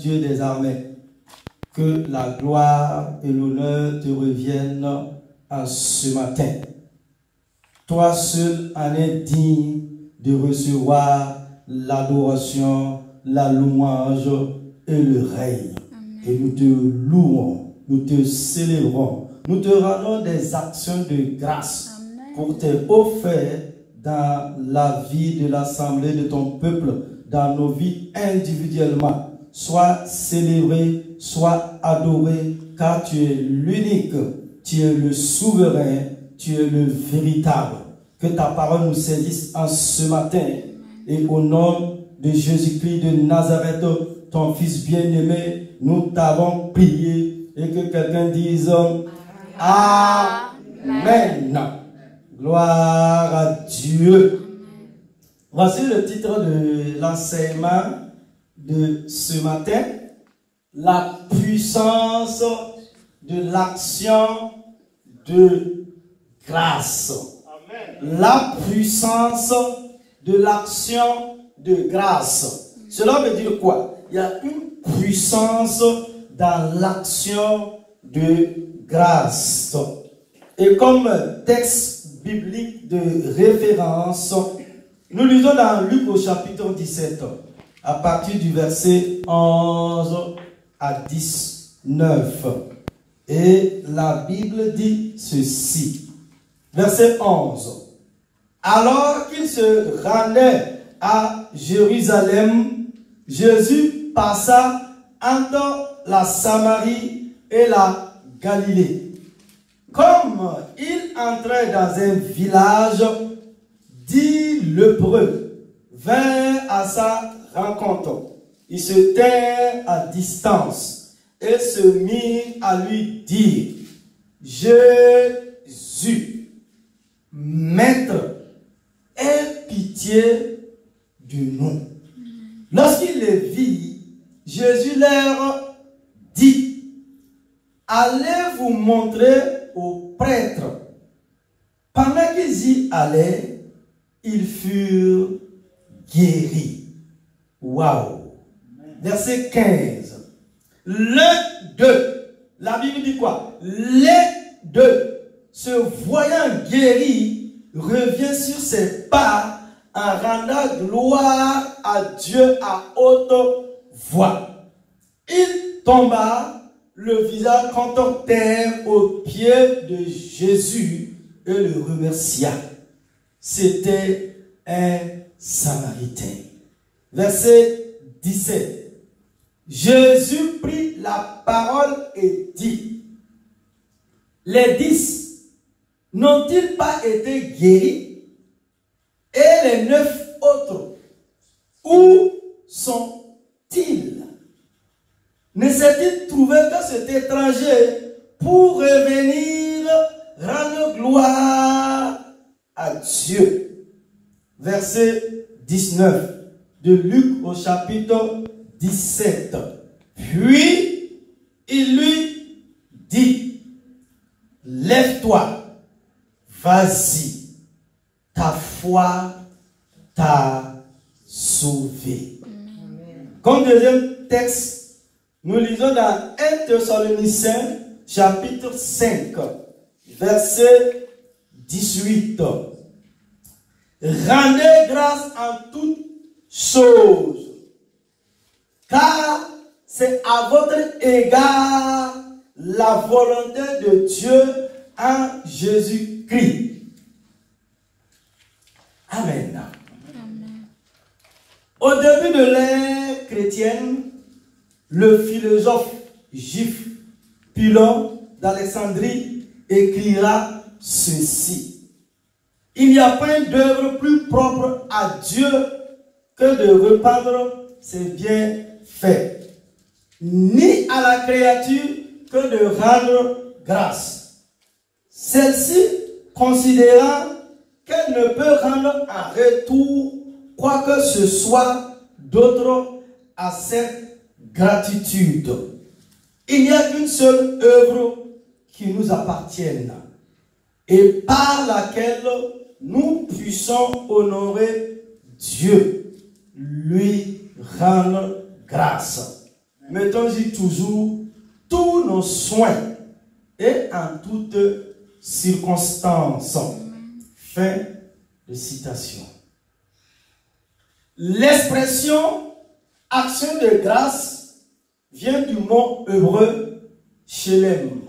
Dieu des armées. Que la gloire et l'honneur te reviennent en ce matin. Toi seul en es digne de recevoir l'adoration, la louange et le règne. Amen. Et nous te louons, nous te célébrons, nous te rendons des actions de grâce. Amen. Pour tes offerts dans la vie de l'assemblée de ton peuple, dans nos vies individuellement. Sois célébré, sois adoré, car tu es l'unique, tu es le souverain, tu es le véritable. Que ta parole nous saisisse en ce matin. Et au nom de Jésus-Christ de Nazareth, ton Fils bien-aimé, nous t'avons prié. Et que quelqu'un dise Amen. Gloire à Dieu. Voici le titre de l'enseignement de ce matin. La puissance de l'action de grâce. Amen. La puissance de l'action de grâce. Cela veut dire quoi? Il y a une puissance dans l'action de grâce. Et comme texte biblique de référence, nous lisons dans Luc au chapitre 17, à partir du verset 11 à 19. Et la Bible dit ceci. Verset 11. Alors qu'il se rendait à Jérusalem, Jésus passa entre la Samarie et la Galilée. Comme il entrait dans un village, 10 lépreux vinrent à sa rencontre. Ils se tinrent à distance et se mirent à lui dire: Jésus, Maître, aie pitié de nous. Lorsqu'il les vit, Jésus leur dit: allez vous montrer aux prêtres. Pendant qu'ils y allaient, ils furent guéris. Waouh! Verset 15. Les deux, la Bible dit quoi? Les deux, se voyant guéris, revient sur ses pas en rendant gloire à Dieu à haute voix. Il tomba le visage contre terre aux pieds de Jésus et le remercia. C'était un Samaritain. Verset 17. Jésus prit la parole et dit: les 10 n'ont-ils pas été guéris? Et les 9 autres, où sont-ils? Ne s'est-il trouvé que cet étranger pour revenir rendre gloire à Dieu? Verset 19 de Luc au chapitre 17. Puis il lui dit: lève-toi, vas-y, ta foi t'a sauvé. Amen. Comme deuxième texte, nous lisons dans 1 Thessaloniciens chapitre 5, verset 18. Rendez grâce en toutes choses, car c'est à votre égard la volonté de Dieu en Jésus-Christ. Amen. Amen. Au début de l'ère chrétienne, le philosophe juif Philon d'Alexandrie écrira ceci: il n'y a point d'œuvre plus propre à Dieu que de répandre ses bienfaits, ni à la créature que de rendre grâce. Celle-ci, considérant qu'elle ne peut rendre en retour quoi que ce soit d'autre à cette gratitude. Il n'y a qu'une seule œuvre qui nous appartienne et par laquelle nous puissons honorer Dieu, lui rendre grâce. mettons-y toujours tous nos soins et en toutes circonstances. Fin de citation. L'expression action de grâce vient du mot hébreu shelem,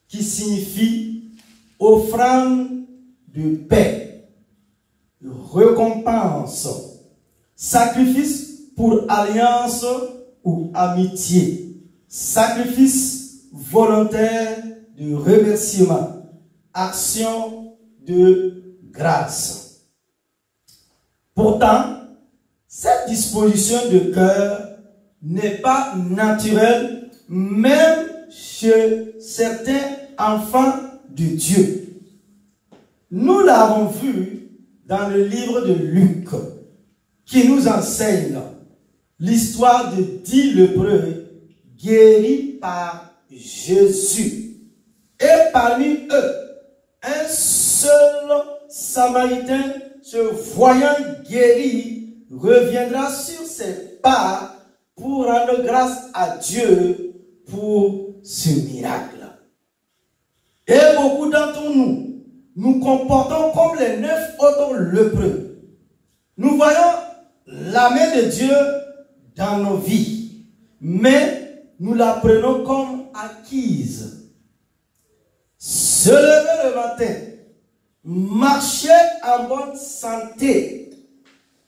qui signifie offrande de paix, récompense, sacrifice pour alliance ou amitié, sacrifice volontaire de remerciement, action de grâce. Pourtant, cette disposition de cœur n'est pas naturelle, même chez certains enfants de Dieu. Nous l'avons vu dans le livre de Luc, qui nous enseigne l'histoire de 10 lépreux guéris par Jésus. Et parmi eux, un seul Samaritain, se voyant guéri, reviendra sur ses pas pour rendre grâce à Dieu pour ce miracle. Et beaucoup d'entre nous, nous comportons comme les 9 autres lépreux. Nous voyons la main de Dieu dans nos vies, mais nous la prenons comme acquise. Se lever le matin, marcher en bonne santé,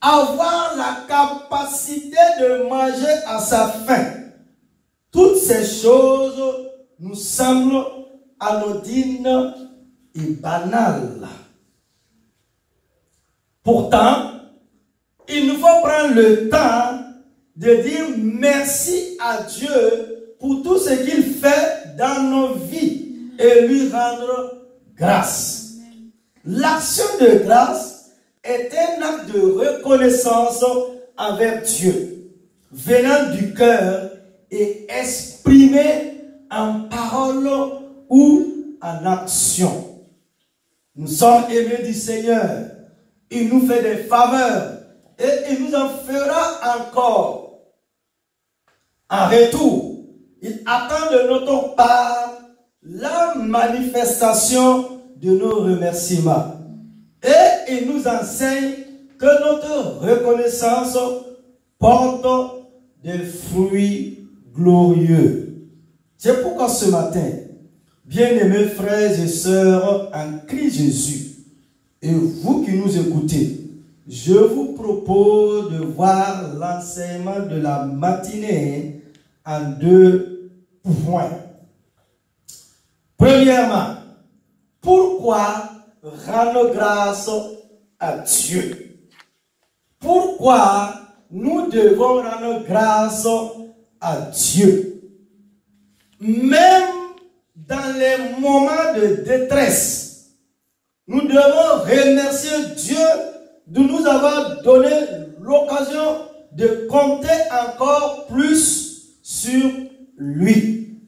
avoir la capacité de manger à sa faim, toutes ces choses nous semblent anodines et banales. Pourtant, il nous faut prendre le temps de dire merci à Dieu pour tout ce qu'il fait dans nos vies et lui rendre grâce. L'action de grâce est un acte de reconnaissance envers Dieu, venant du cœur et exprimé en parole ou en action. Nous sommes aimés du Seigneur. Il nous fait des faveurs et il nous en fera encore. En retour, il attend de notre part la manifestation de nos remerciements. Et il nous enseigne que notre reconnaissance porte des fruits glorieux. C'est pourquoi ce matin, bien-aimés frères et sœurs en Christ Jésus, et vous qui nous écoutez, je vous propose de voir l'enseignement de la matinée en 2 points. Premièrement, pourquoi rendre grâce à Dieu? Pourquoi nous devons rendre grâce à Dieu? Même dans les moments de détresse, nous devons remercier Dieu de nous avoir donné l'occasion de compter encore plus sur lui.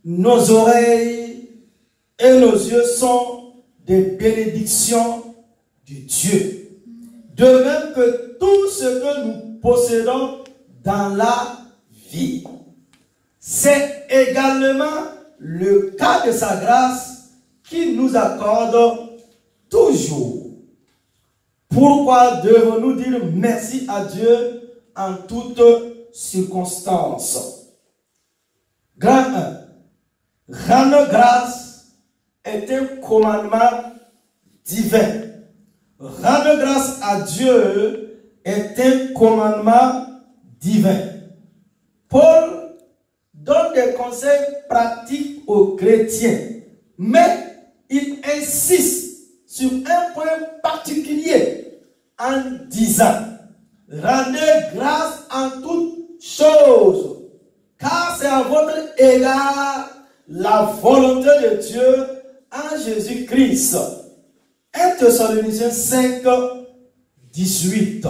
Nos oreilles et nos yeux sont des bénédictions de Dieu. De même que tout ce que nous possédons dans la vie. C'est également le cas de sa grâce qu'il nous accorde toujours. Pourquoi devons-nous dire merci à Dieu en toutes circonstances? Grand 1. Rendre grâce est un commandement divin. Rendre grâce à Dieu est un commandement divin. Paul donne des conseils pratiques aux chrétiens, mais il insiste sur un point particulier en disant: rendez grâce en toutes choses, car c'est à votre égard la volonté de Dieu en Jésus-Christ. 1 Thessaloniciens 5, 18.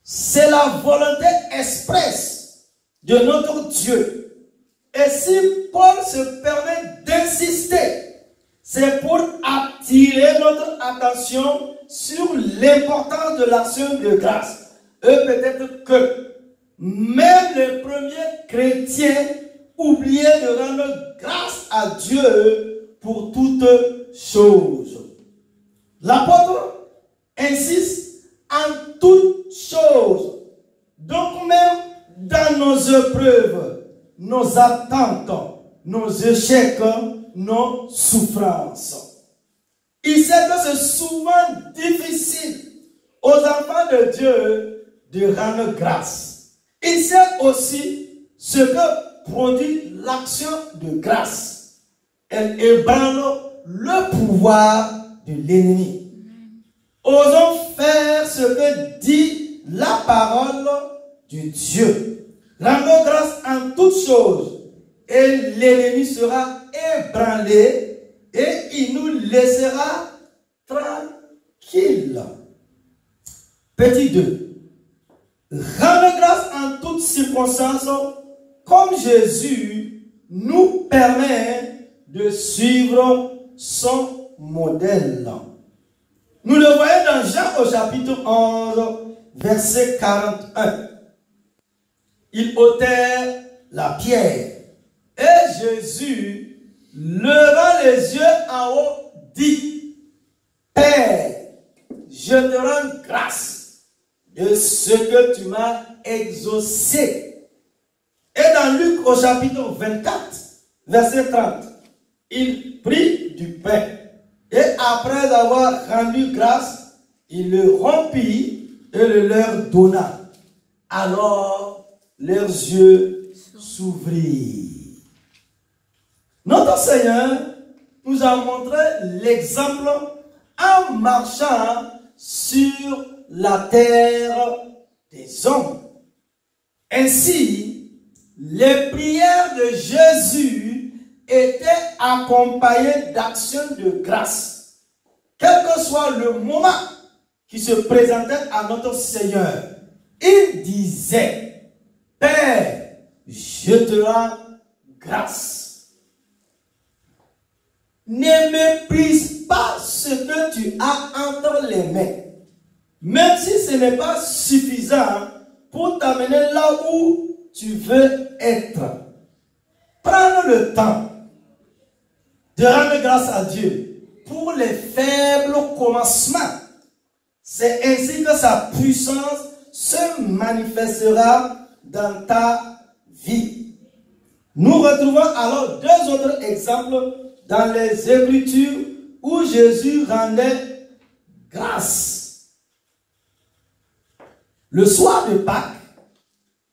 C'est la volonté expresse de notre Dieu. Et si Paul se permet d'insister, c'est pour attirer notre attention sur l'importance de l'action de grâce. Et peut-être que même les premiers chrétiens oubliaient de rendre grâce à Dieu pour toutes choses. L'apôtre insiste en toutes choses. Donc même dans nos épreuves, nos attentes, nos échecs, nos souffrances. Il sait que c'est souvent difficile aux enfants de Dieu de rendre grâce. Il sait aussi ce que produit l'action de grâce. Elle ébranle le pouvoir de l'ennemi. Osons faire ce que dit la parole de Dieu. Rendons grâce en toutes choses et l'ennemi sera ébranlé et il nous laissera tranquilles. Petit 2. Rendre grâce en toutes circonstances comme Jésus nous permet de suivre son modèle. Nous le voyons dans Jean au chapitre 11, verset 41. Ils ôtèrent la pierre. Et Jésus, levant les yeux en haut, dit, Père, je te rends grâce de ce que tu m'as exaucé. Et dans Luc au chapitre 24, verset 30, il prit du pain. Et après avoir rendu grâce, il le rompit et le leur donna. Alors leurs yeux s'ouvrirent. Notre Seigneur nous a montré l'exemple en marchant sur la terre des hommes. Ainsi, les prières de Jésus étaient accompagnées d'actions de grâce. Quel que soit le moment qui se présentait à notre Seigneur, il disait, Père, je te rends grâce. Ne méprise pas ce que tu as entre les mains, même si ce n'est pas suffisant pour t'amener là où tu veux être. Prends le temps de rendre grâce à Dieu pour les faibles commencements. C'est ainsi que sa puissance se manifestera dans ta vie. Nous retrouvons alors deux autres exemples dans les Écritures où Jésus rendait grâce. Le soir de Pâques,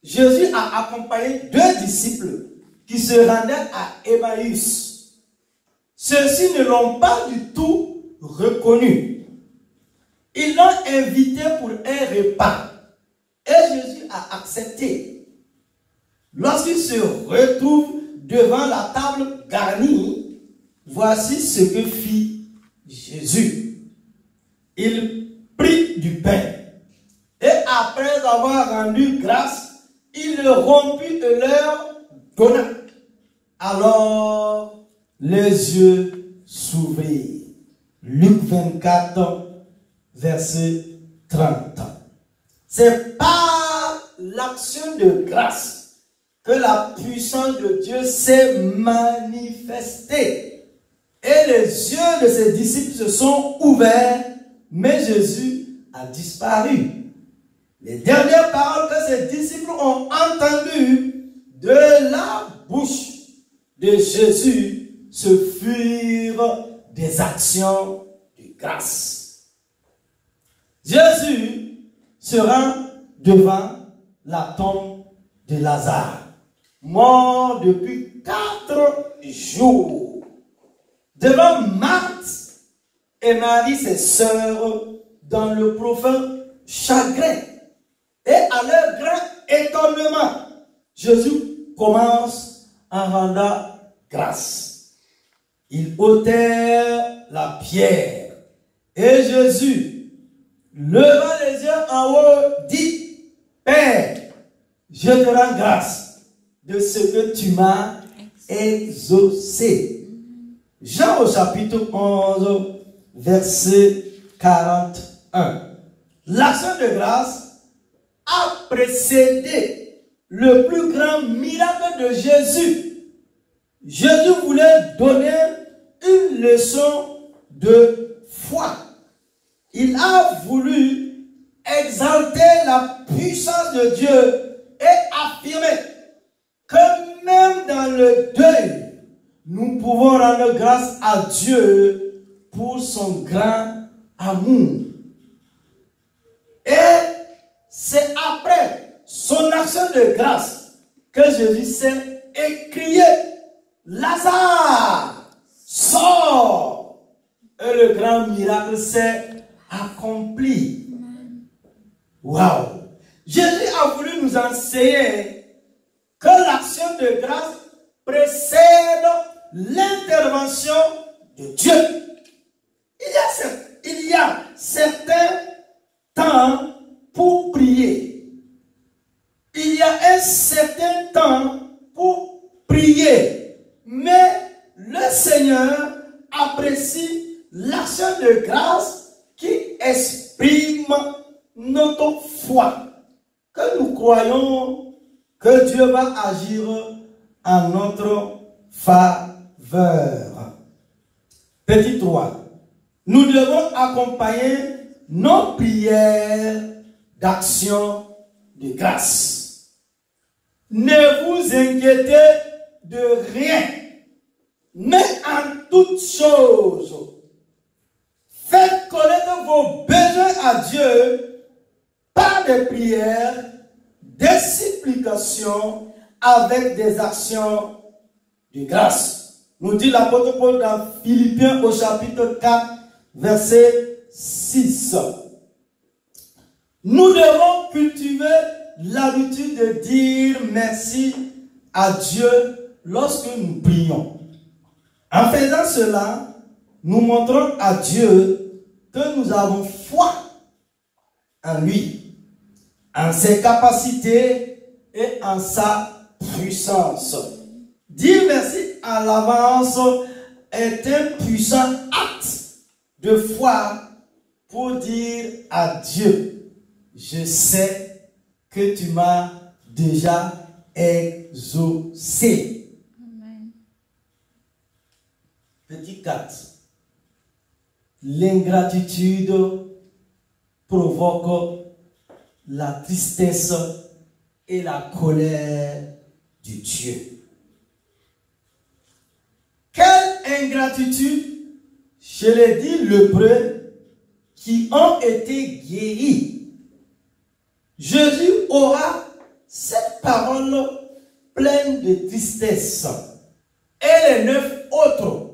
Jésus a accompagné deux disciples qui se rendaient à Emmaüs. Ceux-ci ne l'ont pas du tout reconnu. Ils l'ont invité pour un repas et Jésus a accepté. Lorsqu'il se retrouve devant la table garnie, voici ce que fit Jésus. Il prit du pain et après avoir rendu grâce, il le rompit et leur donna. Alors les yeux s'ouvrirent. Luc 24, verset 30. C'est par l'action de grâce que la puissance de Dieu s'est manifestée. Et les yeux de ses disciples se sont ouverts, mais Jésus a disparu. Les dernières paroles que ses disciples ont entendues de la bouche de Jésus, ce furent des actions de grâce. Jésus se rend devant la tombe de Lazare, mort depuis 4 jours. Devant Marthe et Marie, ses sœurs, dans le profond chagrin. Et à leur grand étonnement, Jésus commence en rendant grâce. Ils ôtèrent la pierre. Et Jésus, levant les yeux en haut, dit, Père, je te rends grâce de ce que tu m'as exaucé. Jean au chapitre 11, verset 41. L'action de grâce a précédé le plus grand miracle de Jésus. Jésus voulait donner une leçon de foi. Il a voulu exalter la puissance de Dieu et affirmer que même dans le deuil, nous pouvons rendre grâce à Dieu pour son grand amour. Et c'est après son action de grâce que Jésus s'est écrié: Lazare, sors! Et le grand miracle s'est accompli. Waouh! Jésus a voulu nous enseigner que l'action de grâce précède l'intervention de Dieu. Il y a certains temps pour prier. Il y a un certain temps pour prier. Mais le Seigneur apprécie l'action de grâce qui exprime notre foi. Que nous croyons que Dieu va agir en notre faveur. Petit 3. Nous devons accompagner nos prières d'action de grâce. Ne vous inquiétez de rien, mais en toutes choses, faites connaître vos besoins à Dieu par des prières, des supplications, avec des actions de grâce. Nous dit l'apôtre Paul dans Philippiens au chapitre 4, verset 6. Nous devons cultiver l'habitude de dire merci à Dieu lorsque nous prions. En faisant cela, nous montrons à Dieu que nous avons foi en lui, en ses capacités et en sa puissance. Dire merci à l'avance est un puissant acte de foi pour dire à Dieu: je sais que tu m'as déjà exaucé. Amen. Petit 4. L'ingratitude provoque la tristesse et la colère de Dieu. Quelle ingratitude chez les 10 lépreux qui ont été guéris. Jésus aura cette parole pleine de tristesse. Et les 9 autres,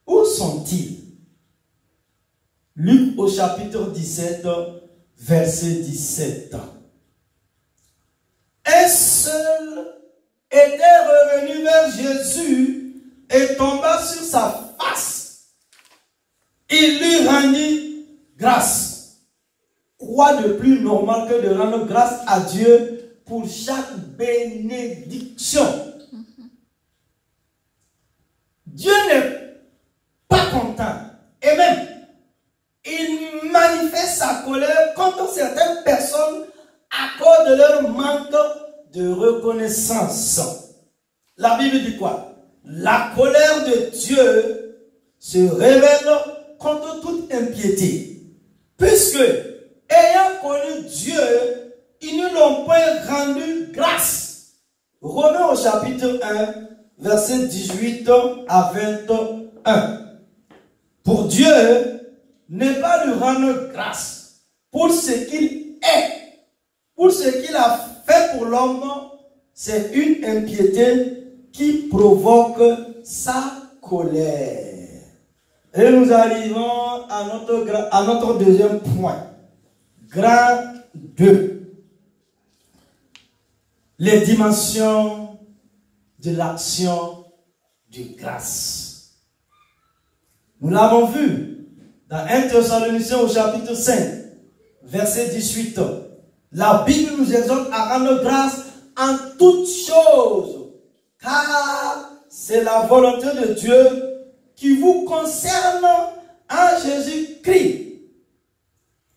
où sont-ils? Luc au chapitre 17, verset 17. Un seul était revenu vers Jésus et tomba sur sa face. Il lui rendit grâce. Quoi de plus normal que de rendre grâce à Dieu pour chaque bénédiction? Dieu n'est pas content. Et même, il manifeste sa colère contre certaines personnes à cause de leur manque de reconnaissance. La Bible dit quoi? La colère de Dieu se révèle contre toute impiété. Puisque, ayant connu Dieu, ils ne l'ont pas rendu grâce. Romains au chapitre 1, verset 18 à 21. Pour Dieu, n'est pas lui rendre grâce pour ce qu'il est, pour ce qu'il a fait pour l'homme, c'est une impiété qui provoque sa colère. Et nous arrivons à notre deuxième point. Grand 2. Les dimensions de l'action de grâce. Nous l'avons vu dans 1 Thessaloniciens au chapitre 5, verset 18. La Bible nous exhorte à rendre grâce en toutes choses, car c'est la volonté de Dieu qui vous concerne en Jésus-Christ.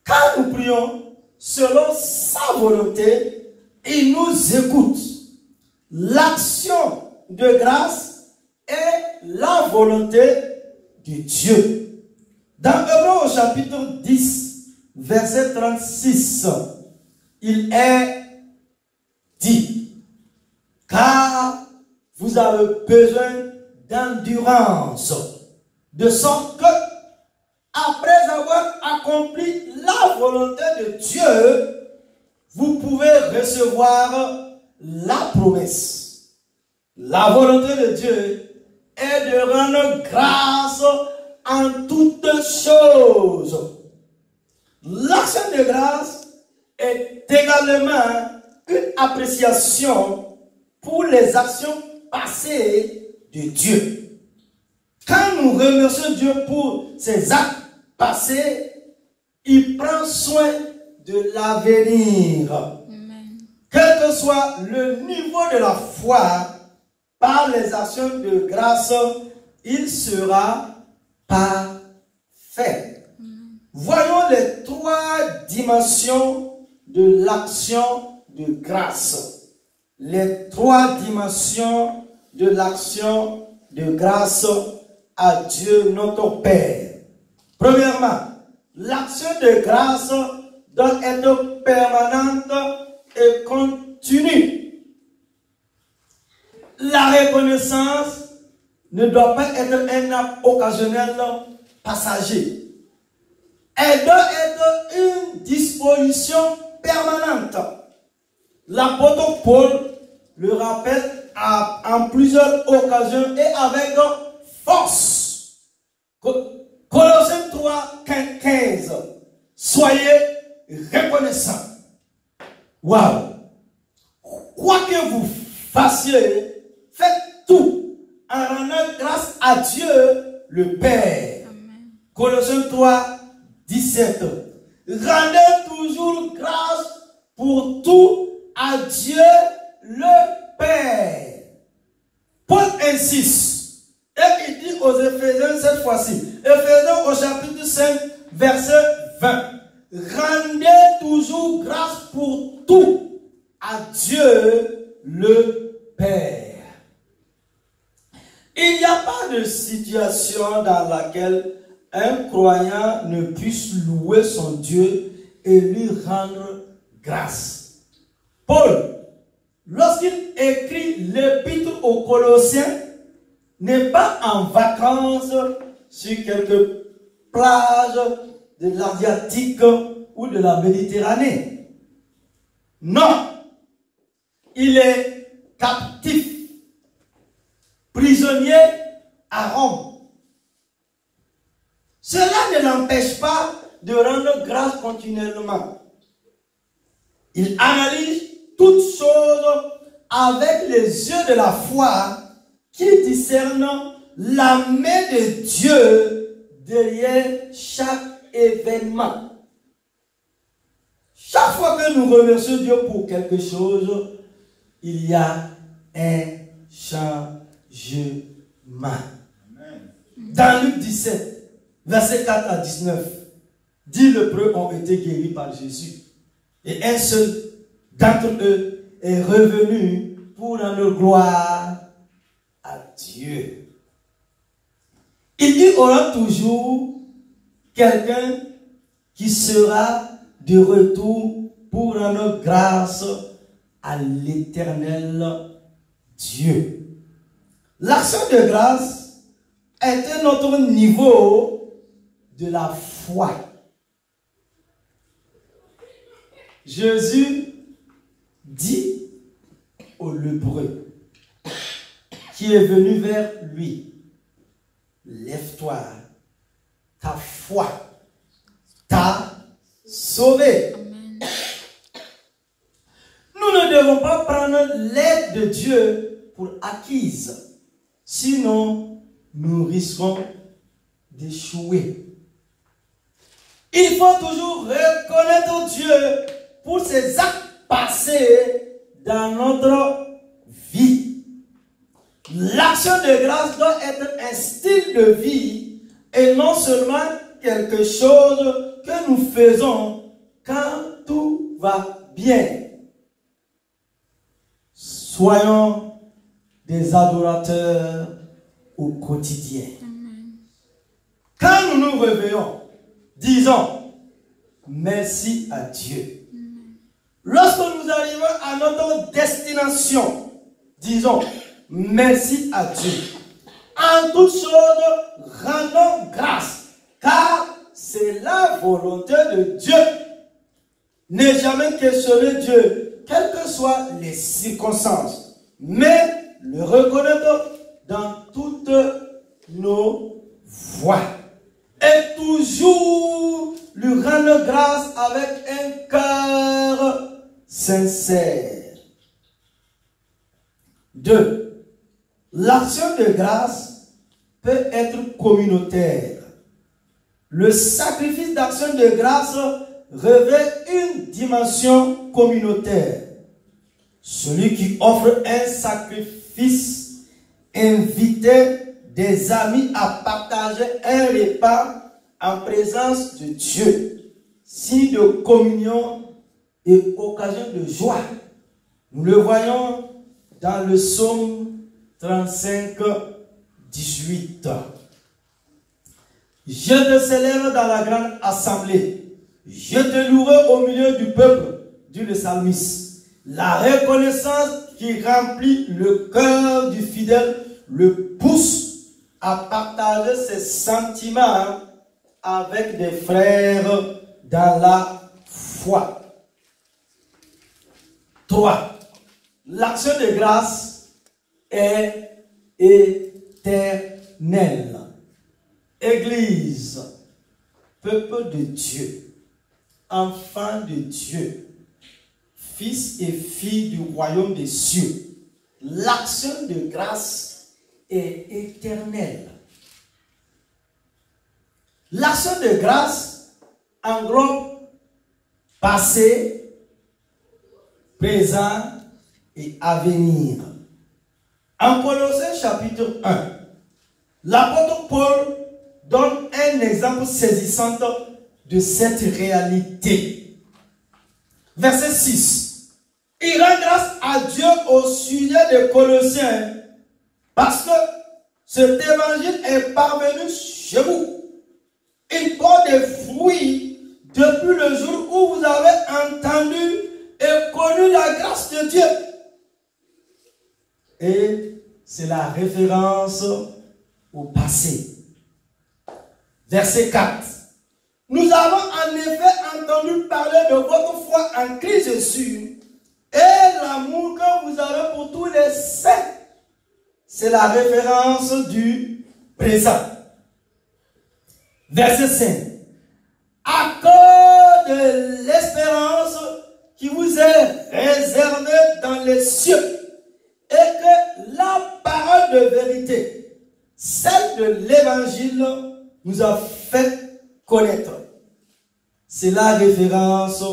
Quand nous prions selon sa volonté, il nous écoute. L'action de grâce est la volonté de Dieu. Dans Hébreux au chapitre 10, verset 36, il est dit, car vous avez besoin d'endurance, de sorte que, après avoir accompli la volonté de Dieu, vous pouvez recevoir la promesse. La volonté de Dieu est de rendre grâce en toutes choses. L'action de grâce est également une appréciation pour les actions passées de Dieu. Quand nous remercions Dieu pour ses actes passés, il prend soin de l'avenir. Quel que soit le niveau de la foi, par les actions de grâce, il sera parfait. Voyons les trois dimensions de l'action de grâce. Les trois dimensions de l'action de grâce à Dieu notre Père. Premièrement, l'action de grâce doit être permanente et continue. La reconnaissance ne doit pas être un acte occasionnel passager. Elle doit être une disposition permanente. L'apôtre Paul le rappelle en plusieurs occasions et avec force. Colossiens 3, 15. Soyez reconnaissants. Waouh! Quoi que vous fassiez, faites tout en rendant grâce à Dieu le Père. Amen. Colossiens 3, 17. Rendez toujours grâce pour tout à Dieu le Père. Paul insiste et il dit aux Éphésiens cette fois-ci, Éphésiens au chapitre 5, verset 20. Rendez toujours grâce pour tout à Dieu le Père. Il n'y a pas de situation dans laquelle un croyant ne puisse louer son Dieu et lui rendre grâce. Paul, lorsqu'il écrit l'épître aux Colossiens, n'est pas en vacances sur quelques plages de l'Adriatique ou de la Méditerranée. Non, il est captif, prisonnier à Rome. Cela ne l'empêche pas de rendre grâce continuellement. Il analyse toutes choses avec les yeux de la foi qui discernent la main de Dieu derrière chaque événement. Chaque fois que nous remercions Dieu pour quelque chose, il y a un changement. Dans Luc 17, versets 4 à 19, 10 lépreux ont été guéris par Jésus. Et un seul d'entre eux est revenu pour rendre gloire à Dieu. Il y aura toujours quelqu'un qui sera de retour pour rendre grâce à l'Éternel Dieu. L'action de grâce est un autre niveau de la foi. Jésus dit au lépreux qui est venu vers lui, lève-toi, ta foi t'a sauvé. Amen. Nous ne devons pas prendre l'aide de Dieu pour acquise, sinon nous risquons d'échouer. Il faut toujours reconnaître Dieu pour ses actes passés dans notre vie. L'action de grâce doit être un style de vie et non seulement quelque chose que nous faisons quand tout va bien. Soyons des adorateurs au quotidien. Quand nous nous réveillons, disons merci à Dieu. Lorsque nous arrivons à notre destination, disons merci à Dieu. En toutes choses, rendons grâce, car c'est la volonté de Dieu. Ne jamais questionner Dieu, quelles que soient les circonstances, mais le reconnaître dans toutes nos voies. Et toujours lui rendre grâce avec un cœur sincère. 2. L'action de grâce peut être communautaire. Le sacrifice d'action de grâce revêt une dimension communautaire. Celui qui offre un sacrifice invitait des amis à partager un repas en présence de Dieu, signe de communion et occasion de joie. Nous le voyons dans le psaume 35, 18. Je te célèbre dans la grande assemblée. Je te louerai au milieu du peuple, dit le psalmiste. La reconnaissance qui remplit le cœur du fidèle le pousse à partager ses sentiments avec des frères dans la foi. 3. L'action de grâce est éternelle. Église, peuple de Dieu, enfant de Dieu, fils et filles du royaume des cieux, l'action de grâce est éternelle. L'action de grâce englobe passé, présent et avenir. En Colossiens chapitre 1, l'apôtre Paul donne un exemple saisissant de cette réalité. Verset 6. Il rend grâce à Dieu au sujet des Colossiens parce que cet évangile est parvenu chez vous. Il porte des fruits depuis le jour où vous avez entendu et connu la grâce de Dieu. Et c'est la référence au passé. Verset 4. Nous avons en effet entendu parler de votre foi en Christ Jésus et l'amour que vous avez pour tous les saints. C'est la référence du présent. Verset 5. À cause de l'espérance qui vous est réservée dans les cieux et que la parole de vérité, celle de l'évangile, nous a fait connaître. C'est la référence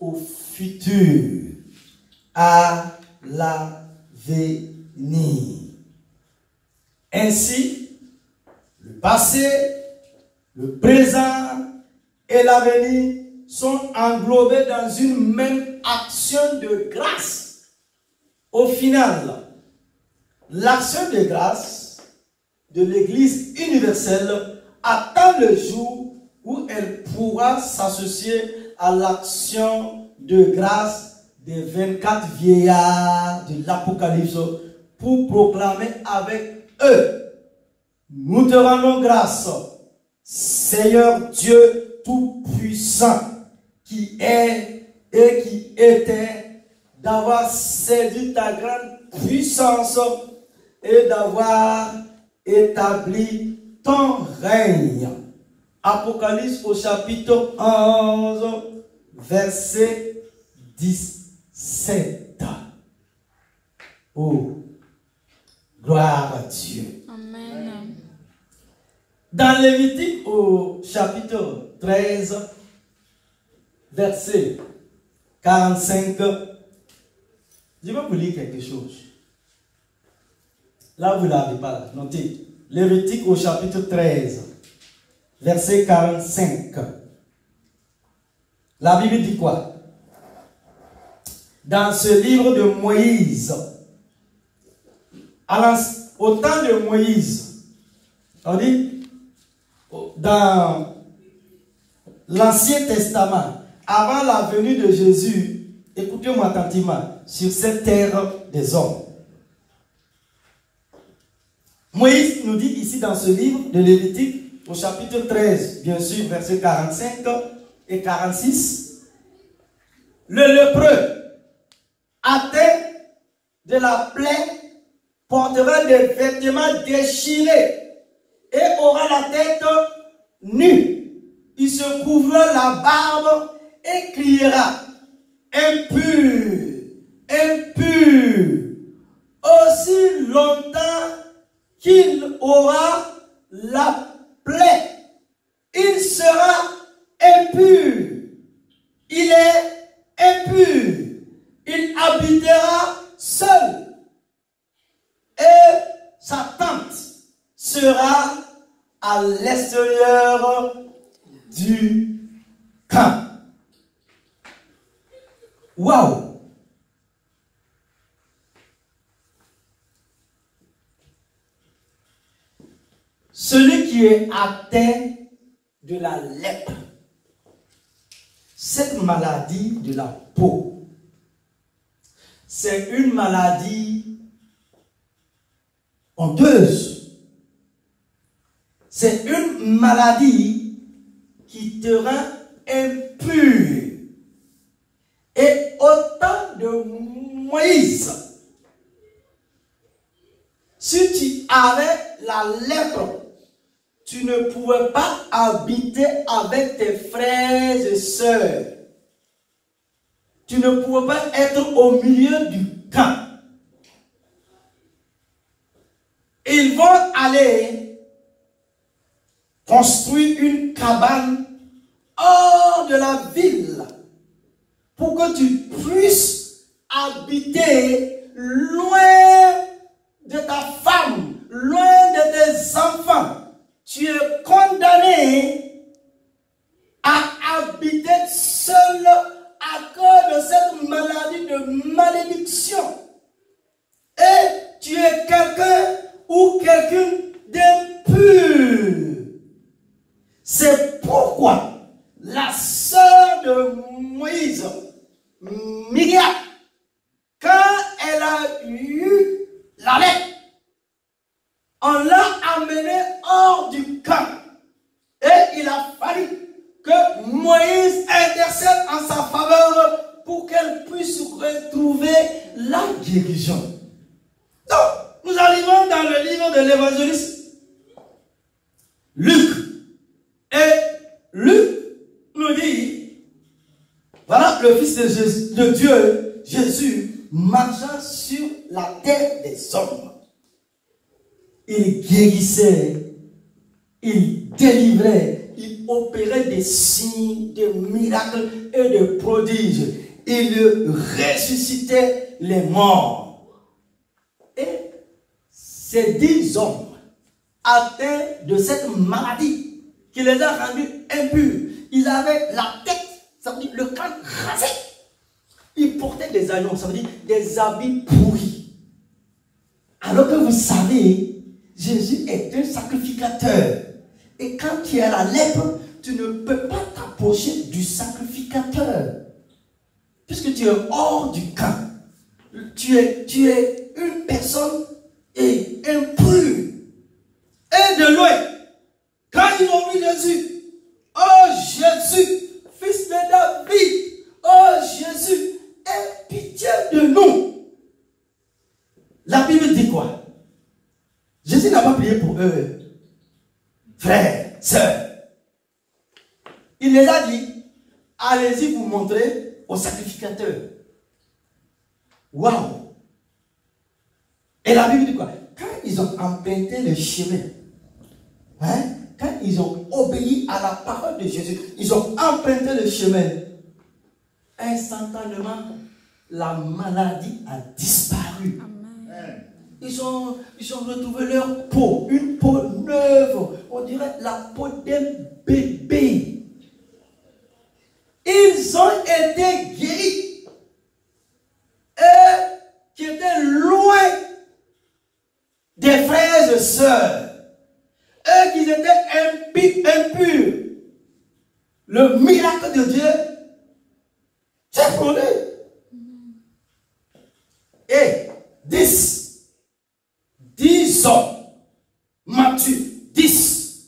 au futur, à l'avenir. Ainsi, le passé, le présent et l'avenir sont englobés dans une même action de grâce. Au final, l'action de grâce de l'Église universelle attend le jour où elle pourra s'associer à l'action de grâce des 24 vieillards de l'Apocalypse pour proclamer avec eux: nous te rendons grâce, Seigneur Dieu Tout-Puissant, qui est et qui était, d'avoir saisi ta grande puissance et d'avoir établi ton règne. Apocalypse au chapitre 11, verset 17. Oh, gloire à Dieu. Amen. Dans Lévitique au chapitre 13, verset 45, je vais vous lire quelque chose. Là, vous ne l'avez pas, là. Notez. Lévitique au chapitre 13, verset 45. La Bible dit quoi? dans ce livre de Moïse, au temps de Moïse, on dit, dans l'Ancien Testament, avant la venue de Jésus, écoutez-moi attentivement, sur cette terre des hommes. Moïse nous dit ici dans ce livre de Lévitique, au chapitre 13, bien sûr, versets 45 et 46, le lépreux, atteint de la plaie, portera des vêtements déchirés et aura la tête nue. Il se couvrira la barbe et criera, impur, impur, aussi longtemps qu'il aura la plaie, il sera impur. Il est impur. Il habitera seul. Et sa tente sera à l'extérieur du camp. Waouh! Celui qui est atteint de la lèpre, cette maladie de la peau, c'est une maladie honteuse. C'est une maladie qui te rend impur. Et au temps de Moïse, si tu avais la lèpre, tu ne pouvais pas habiter avec tes frères et sœurs. Tu ne pouvais pas être au milieu du camp. Ils vont aller construire une cabane hors de la ville pour que tu puisses habiter loin de ta femme, loin de tes enfants. Tu es condamné à habiter seul à cause de cette maladie de malédiction. Et tu es quelqu'un ou quelqu'un d'impur. C'est pourquoi la sœur de Moïse, Myriam, quand elle a eu la lettre, on l'a amenée hors du camp. Et il a fallu que Moïse intercède en sa faveur pour qu'elle puisse retrouver la guérison. Donc, nous arrivons dans le livre de l'évangéliste Luc. Et Luc nous dit, voilà le Fils de Dieu, Jésus, marchant sur la terre des hommes. Il guérissait, il délivrait, il opérait des signes, des miracles et des prodiges. Il ressuscitait les morts. Et ces 10 hommes atteints de cette maladie qui les a rendus impurs, ils avaient la tête, ça veut dire le crâne rasé. Ils portaient des agneaux, ça veut dire des habits pourris. Alors que vous savez, Jésus est un sacrificateur. Et quand tu es à la lèpre, tu ne peux pas t'approcher du sacrificateur. Puisque tu es hors du camp. Tu es une personne impure. Et de loin, quand ils ont vu Jésus, oh Jésus, fils de David, oh Jésus, aie pitié de nous. La Bible dit quoi? Jésus n'a pas prié pour eux. Frères, sœurs. Il les a dit, allez-y vous montrer au sacrificateur. Waouh! Et la Bible dit quoi? Quand ils ont emprunté le chemin, quand ils ont obéi à la parole de Jésus, ils ont emprunté le chemin, instantanément, la maladie a disparu. Amen. Ils ont retrouvé leur peau, une peau neuve, on dirait la peau d'un bébé. Ils ont été guéris. et sœurs, eux qui étaient impurs, le miracle de Dieu s'est produit. Et 10 hommes matures, 10.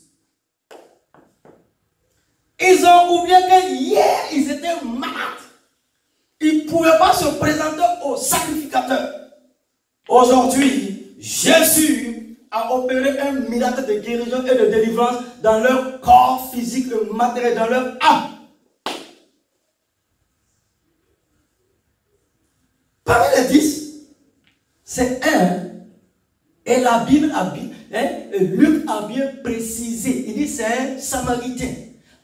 Ils ont oublié que hier, ils étaient malades. Ils ne pouvaient pas se présenter au sacrificateur. Aujourd'hui, Jésus a opéré un miracle de guérison et de délivrance dans leur corps physique, le matériel, dans leur âme. Parmi les 10, c'est un. Et la Bible a bien, Luc a bien précisé. Il dit c'est un Samaritain.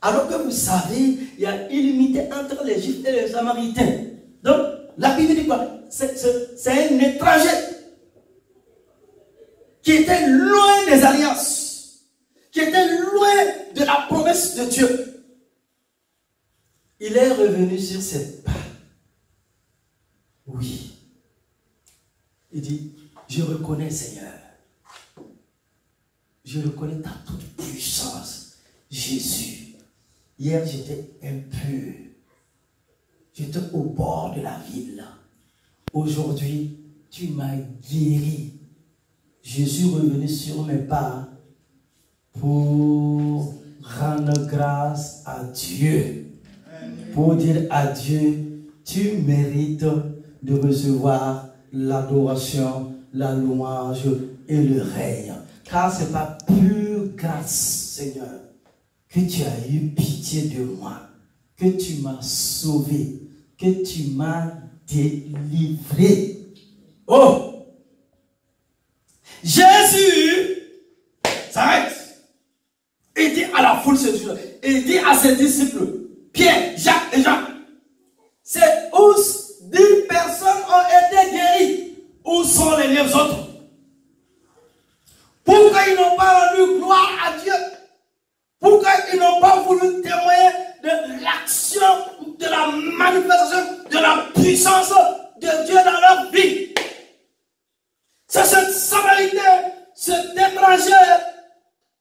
Alors que vous savez, il y a illimité entre les Juifs et les Samaritains. Donc, la Bible dit quoi? C'est un étranger qui était loin des alliances, qui était loin de la promesse de Dieu. Il est revenu sur ses pas. Oui. Il dit, je reconnais, Seigneur. Je reconnais ta toute puissance, Jésus. Hier, j'étais impur. J'étais au bord de la ville. Aujourd'hui, tu m'as guéri. Je suis revenu sur mes pas pour rendre grâce à Dieu. Pour dire à Dieu, tu mérites de recevoir l'adoration, la louange et le règne. Car ce n'est pas pure grâce, Seigneur, que tu as eu pitié de moi, que tu m'as sauvé, que tu m'as délivré. Oh! Jésus s'arrête. Il dit à la foule ce jour, il dit à ses disciples, Pierre, Jacques et Jean, c'est où 10 personnes ont été guéries. Où sont les 9 autres? Pourquoi ils n'ont pas rendu gloire à Dieu? Pourquoi ils n'ont pas voulu témoigner de l'action, de la manifestation, de la puissance de Dieu dans leur vie? C'est ce Samaritain, cet étranger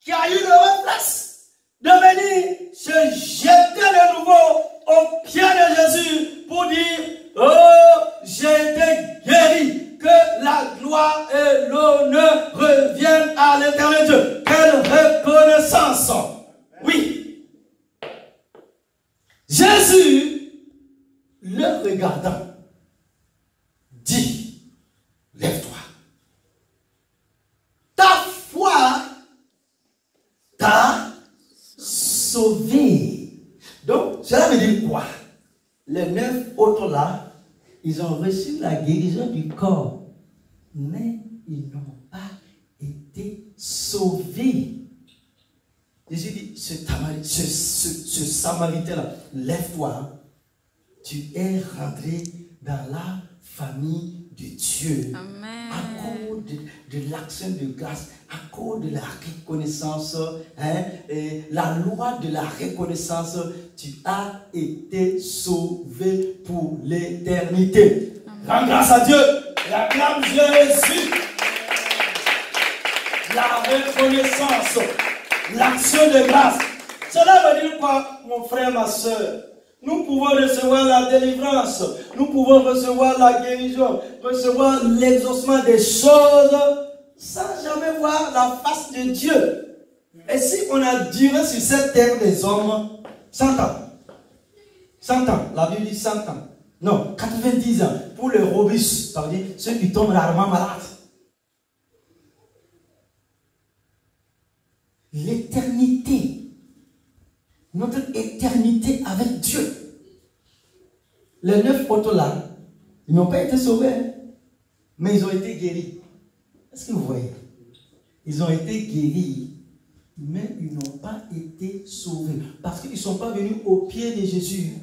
qui a eu le réflexe de venir se jeter de nouveau aux pieds de Jésus pour dire, oh, j'ai été guéri. Que la gloire et l'honneur reviennent à l'Éternel Dieu. Quelle reconnaissance! Oui. Jésus, le regardant, dit, lève-toi. Ta foi t'a sauvé. Donc, cela veut dire quoi? Les 9 autres là, ils ont reçu la guérison du corps, mais ils n'ont pas été sauvés. Jésus dit, ce Samaritain-là, lève-toi, tu es rentré dans la famille de Dieu. Amen. À cause de l'action de grâce, à cause de la reconnaissance, et la loi de la reconnaissance, tu as été sauvé pour l'éternité. Rends grâce à Dieu et acclame Jésus. La reconnaissance, l'action de grâce. Cela veut dire quoi, mon frère, ma soeur? Nous pouvons recevoir la délivrance, nous pouvons recevoir la guérison, recevoir l'exaucement des choses sans jamais voir la face de Dieu. Et si on a duré sur cette terre des hommes 100 ans, 100 ans, la Bible dit 100 ans, non, 90 ans, pour les robustes, ça veut dire ceux qui tombent rarement malades. L'éternité, notre éternité avec Dieu. Les 9 autres là, ils n'ont pas été sauvés, mais ils ont été guéris. Est-ce que vous voyez? Ils ont été guéris, mais ils n'ont pas été sauvés. Parce qu'ils ne sont pas venus au pied de Jésus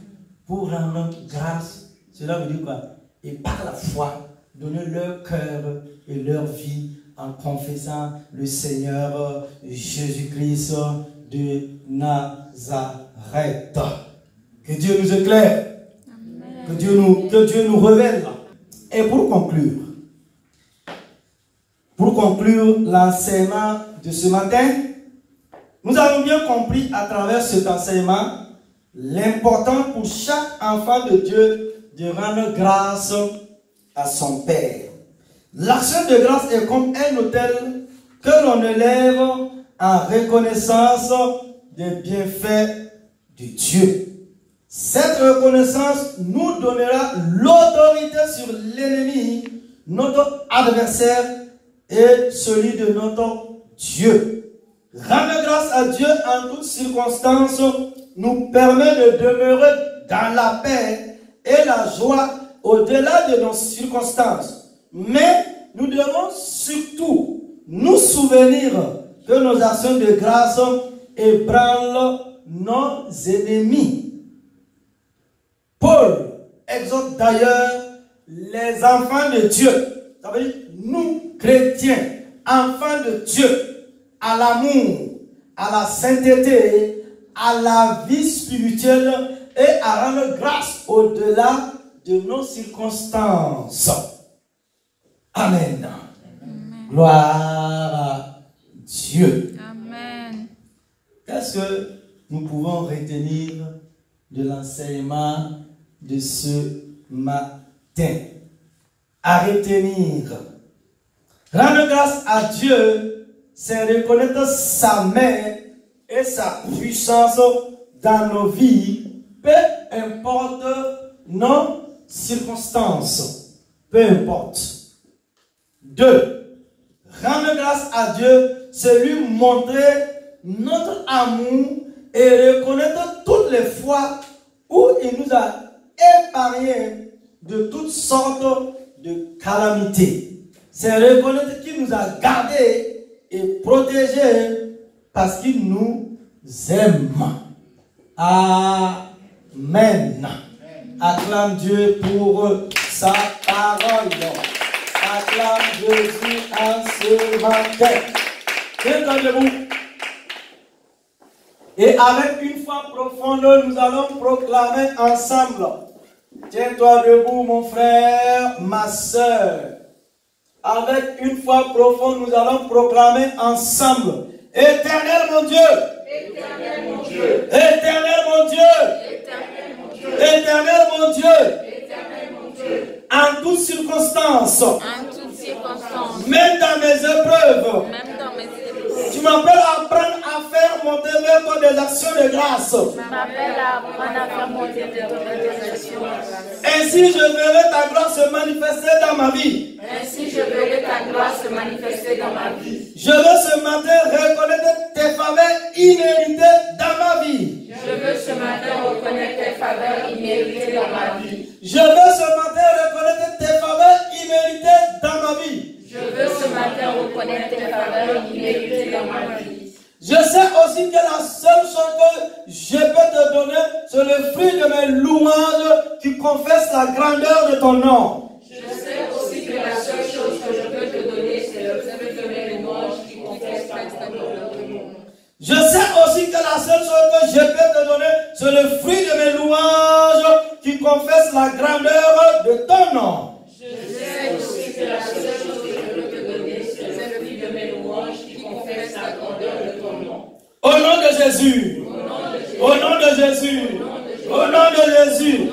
pour rendre grâce. Cela veut dire quoi? Et par la foi, donner leur cœur et leur vie en confessant le Seigneur Jésus-Christ de Nazareth. Que Dieu nous éclaire. Amen. Que Dieu nous révèle. Et pour conclure, pour conclure l'enseignement de ce matin, nous avons bien compris à travers cet enseignement l'important pour chaque enfant de Dieu de rendre grâce à son Père. L'action de grâce est comme un autel que l'on élève en reconnaissance des bienfaits de Dieu. Cette reconnaissance nous donnera l'autorité sur l'ennemi, notre adversaire et celui de notre Dieu. Rendre grâce à Dieu en toutes circonstances nous permet de demeurer dans la paix et la joie au-delà de nos circonstances. Mais nous devons surtout nous souvenir que nos actions de grâce ébranlent nos ennemis. Paul exhorte d'ailleurs les enfants de Dieu, ça veut dire nous chrétiens, enfants de Dieu, à l'amour, à la sainteté, à la vie spirituelle et à rendre grâce au-delà de nos circonstances. Amen. Amen. Gloire à Dieu. Amen. Qu'est-ce que nous pouvons retenir de l'enseignement de ce matin? À retenir. Rendre grâce à Dieu, c'est reconnaître sa main et sa puissance dans nos vies, peu importe nos circonstances, peu importe. 2. Rendre grâce à Dieu, c'est lui montrer notre amour et reconnaître toutes les fois où il nous a épargnés de toutes sortes de calamités. C'est reconnaître qu'il nous a gardés et protégés parce qu'il nous aime. Amen. Acclame Dieu pour sa parole. Acclame Jésus en ce matin. Détendez-vous. Et avec une foi profonde, nous allons proclamer ensemble. Tiens-toi debout, mon frère, ma soeur. Avec une foi profonde, nous allons proclamer ensemble. Éternel mon Dieu. Éternel mon Dieu. Éternel mon Dieu. Éternel mon Dieu. Éternel mon Dieu. Éternel mon Dieu. En toutes circonstances. En toutes circonstances. Même dans mes épreuves. Même dans mes épreuves. Tu m'appelles à apprendre à faire monter vers toi des actions de grâce. Tu m'appelles à apprendre à faire monter vers toi des actions de grâce. Ainsi je verrai ta gloire se manifester dans ma vie. Ainsi je verrai ta gloire se manifester dans ma vie. Je veux ce matin reconnaître tes faveurs imméritées dans ma vie. Je veux ce matin reconnaître tes faveurs imméritées dans ma vie. Je veux ce matin reconnaître tes faveurs imméritées dans ma vie. Je veux ce matin reconnaître tes faveurs imméritées dans ma vie. Je sais aussi que la seule chose que je peux te donner, c'est le fruit de mes louanges qui confessent la grandeur de ton nom. Je sais aussi que la seule chose que je peux te donner, c'est le fruit de mes louanges qui confessent la grandeur de ton nom. Je sais aussi que la seule chose que je peux te donner, c'est le fruit de mes louanges qui confessent la grandeur de ton nom. Je sais aussi que la seule chose que je peux te donner, c'est le fruit de mes louanges qui confessent la grandeur de ton nom. Au nom de Jésus. Au nom de Jésus. Au nom de Jésus. Au nom de Jésus.